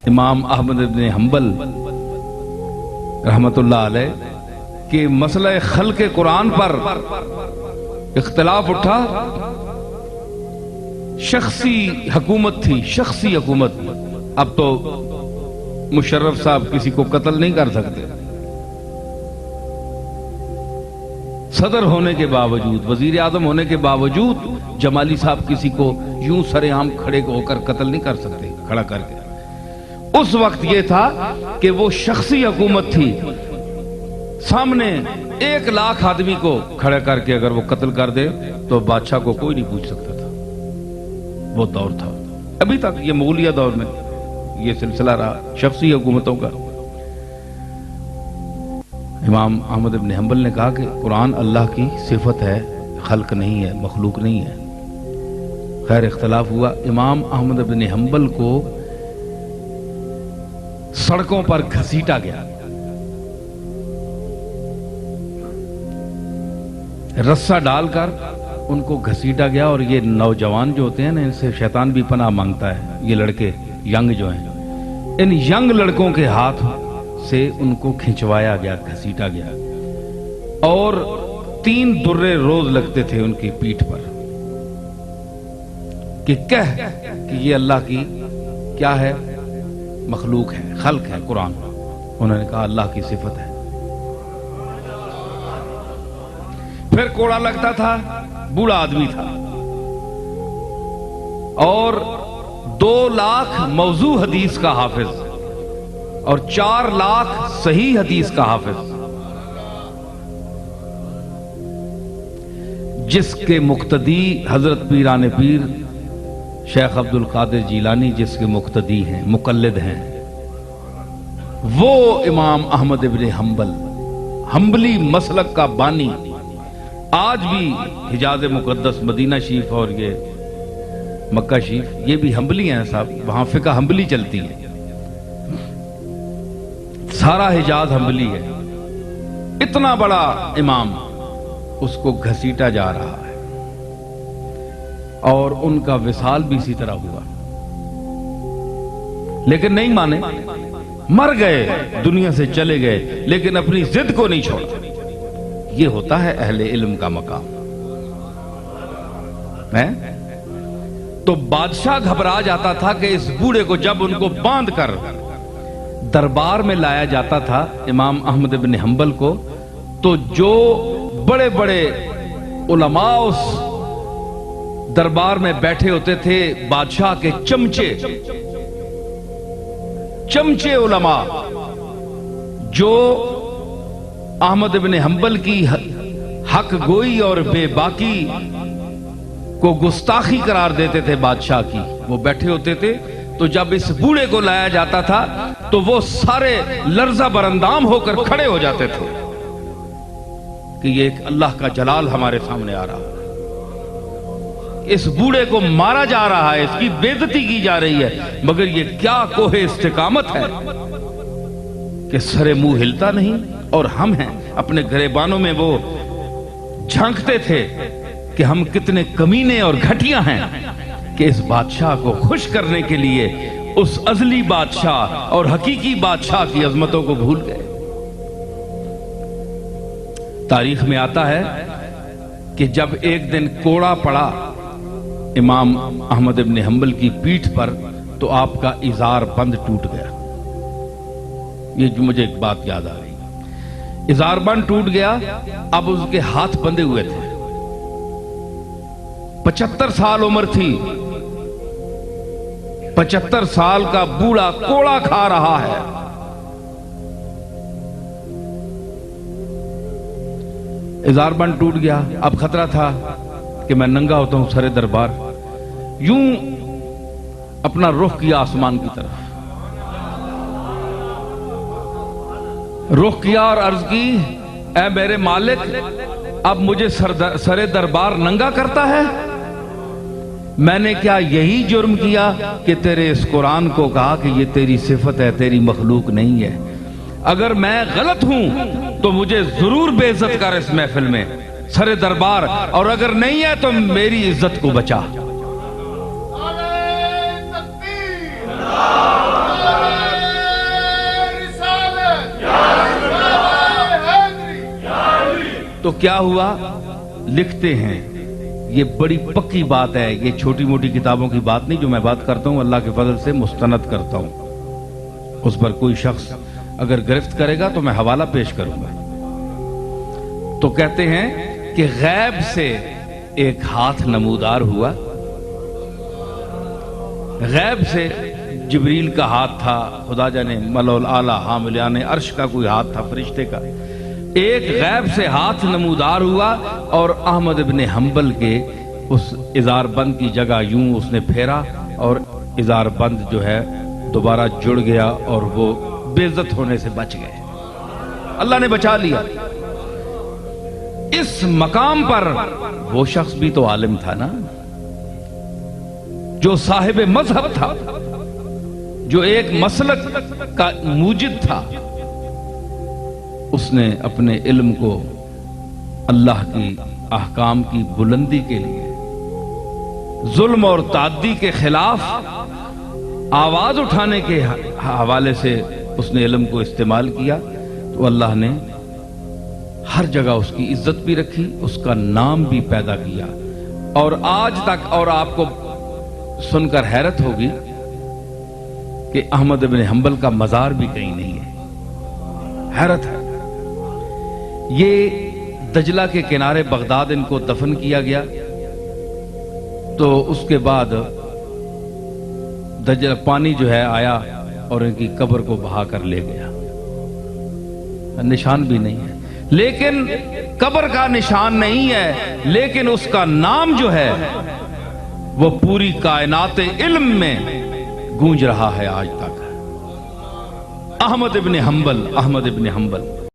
امام احمد بن حنبل رحمتullah علیہ کہ مسئلہ خلق قرآن پر اختلاف اٹھا، شخصی حکومت تھی، شخصی حکومت۔ اب تو مشرف صاحب کسی کو قتل نہیں کر سکتے، صدر ہونے کے باوجود، وزیر اعظم ہونے کے باوجود جمالی صاحب کسی کو یوں سر عام کھڑے ہو کر قتل نہیں کر سکتے کھڑا کر کے۔ اس وقت یہ تھا کہ وہ شخصی حکومت تھی، سامنے 1,00,000 آدمی کو کھڑا کر کے اگر وہ قتل کر دے تو بادشاہ کو کوئی نہیں پوچھ سکتا تھا۔ وہ دور تھا، ابھی تک یہ مغلیہ دور میں یہ سلسلہ رہا شخصی حکومتوں کا۔ امام احمد بن حنبل نے کہا کہ قرآن اللہ کی صفت ہے، خلق نہیں ہے، مخلوق نہیں ہے۔ خیر اختلاف ہوا، امام احمد بن حنبل کو سڑکوں پر گھسیٹا گیا، رسہ ڈال کر ان کو گھسیٹا گیا۔ اور یہ نوجوان جو ہوتے ہیں نا، ان سے شیطان بھی پناہ مانگتا ہے۔ یہ لڑکے ینگ جو ہیں، ان ینگ لڑکوں کے ہاتھ سے ان کو کھنچوایا گیا، گھسیٹا گیا، اور 3 درے روز لگتے تھے ان کی پیٹھ پر کہ کہہ کہ یہ اللہ کی کیا ہے، مخلوق ہے، خلق ہے قرآن۔ انہوں نے کہا اللہ کی صفت ہے۔ پھر کوڑا لگتا تھا، بوڑھا آدمی تھا، اور 2,00,000 موضوع حدیث کا حافظ اور 4,00,000 صحیح حدیث کا حافظ، جس کے مقتدی حضرت پیران پیر شیخ عبد القادر جیلانی جس کے مقتدی ہیں، مقلد ہیں، وہ امام احمد بن حنبل، حنبلی مسلک کا بانی۔ آج بھی حجاز مقدس، مدینہ شریف اور یہ مکہ شریف، یہ بھی حنبلی ہیں صاحب، وہاں فقہ حنبلی چلتی ہے، سارا حجاز حنبلی ہے۔ اتنا بڑا امام، اس کو گھسیٹا جا رہا ہے، اور ان کا وصال بھی اسی طرح ہوا، لیکن نہیں مانے، مر گئے، دنیا سے چلے گئے، لیکن اپنی ضد کو نہیں چھوڑا۔ یہ ہوتا ہے اہل علم کا مقام ہے۔ تو بادشاہ گھبرا جاتا تھا کہ اس بوڑھے کو جب ان کو باندھ کر دربار میں لایا جاتا تھا امام احمد بن حنبل کو، تو جو بڑے بڑے علماء اس دربار میں بیٹھے ہوتے تھے، بادشاہ کے چمچے علماء، جو احمد بن حنبل کی حق گوئی اور بے باکی کو گستاخی قرار دیتے تھے بادشاہ کی، وہ بیٹھے ہوتے تھے۔ تو جب اس بوڑھے کو لایا جاتا تھا تو وہ سارے لرزہ برندام ہو کر کھڑے ہو جاتے تھے کہ یہ ایک اللہ کا جلال ہمارے سامنے آ رہا ہے، اس بوڑھے کو مارا جا رہا ہے، اس کی بے عزتی کی جا رہی ہے، مگر یہ کیا کوہ استقامت ہے کہ سر منہ ہلتا نہیں۔ اور ہم ہیں اپنے گریبانوں میں وہ جھانکتے تھے کہ ہم کتنے کمینے اور گھٹیا ہیں کہ اس بادشاہ کو خوش کرنے کے لیے اس ازلی بادشاہ اور حقیقی بادشاہ کی عظمتوں کو بھول گئے۔ تاریخ میں آتا ہے کہ جب ایک دن کوڑا پڑا امام احمد بن حنبل کی پیٹھ پر، تو آپ کا ازار بند ٹوٹ گیا۔ یہ جو مجھے ایک بات یاد آ رہی، ازار بند ٹوٹ گیا، اب اس کے ہاتھ بندھے ہوئے تھے، 75 سال عمر تھی، 75 سال کا بوڑھا کوڑا کھا رہا ہے۔ ازار بند ٹوٹ گیا، اب خطرہ تھا کہ میں ننگا ہوتا ہوں سر دربار، یوں اپنا رخ کیا آسمان کی طرف، رخ کیا اور عرض کی، اے میرے مالک، اب مجھے سر دربار ننگا کرتا ہے؟ میں نے کیا یہی جرم کیا کہ تیرے اس قرآن کو کہا کہ یہ تیری صفت ہے، تیری مخلوق نہیں ہے؟ اگر میں غلط ہوں تو مجھے ضرور بے عزت کر اس محفل میں سر دربار، اور اگر نہیں ہے تو میری عزت کو بچا۔ تو کیا ہوا؟ لکھتے ہیں، یہ بڑی پکی بات ہے، یہ چھوٹی موٹی کتابوں کی بات نہیں، جو میں بات کرتا ہوں اللہ کے فضل سے مستند کرتا ہوں، اس پر کوئی شخص اگر گرفت کرے گا تو میں حوالہ پیش کروں گا۔ تو کہتے ہیں کہ غیب سے ایک ہاتھ نمودار ہوا، غیب سے جبریل کا ہاتھ تھا، خدا جانے ملأ الاعلی حاملان عرش کا کوئی ہاتھ تھا فرشتے کا، ایک غیب سے ہاتھ نمودار ہوا اور احمد ابن حنبل کے اس ازار بند کی جگہ یوں اس نے پھیرا اور ازار بند جو ہے دوبارہ جڑ گیا اور وہ بے عزت ہونے سے بچ گئے، اللہ نے بچا لیا۔ اس مقام پر وہ شخص بھی تو عالم تھا نا، جو صاحب مذہب تھا، جو ایک مسلک کا موجد تھا، اس نے اپنے علم کو اللہ کی احکام کی بلندی کے لیے، ظلم اور تعدی کے خلاف آواز اٹھانے کے حوالے سے اس نے علم کو استعمال کیا، تو اللہ نے ہر جگہ اس کی عزت بھی رکھی، اس کا نام بھی پیدا کیا، اور آج تک، اور آپ کو سن کر حیرت ہوگی کہ احمد ابن حنبل کا مزار بھی کہیں نہیں ہے، حیرت ہے۔ یہ دجلہ کے کنارے بغداد ان کو دفن کیا گیا، تو اس کے بعد دجلہ پانی جو ہے آیا اور ان کی قبر کو بہا کر لے گیا، نشان بھی نہیں ہے، لیکن قبر کا نشان نہیں ہے، لیکن اس کا نام جو ہے وہ پوری کائنات علم میں گونج رہا ہے آج تک، احمد ابن حنبل، احمد ابن حنبل۔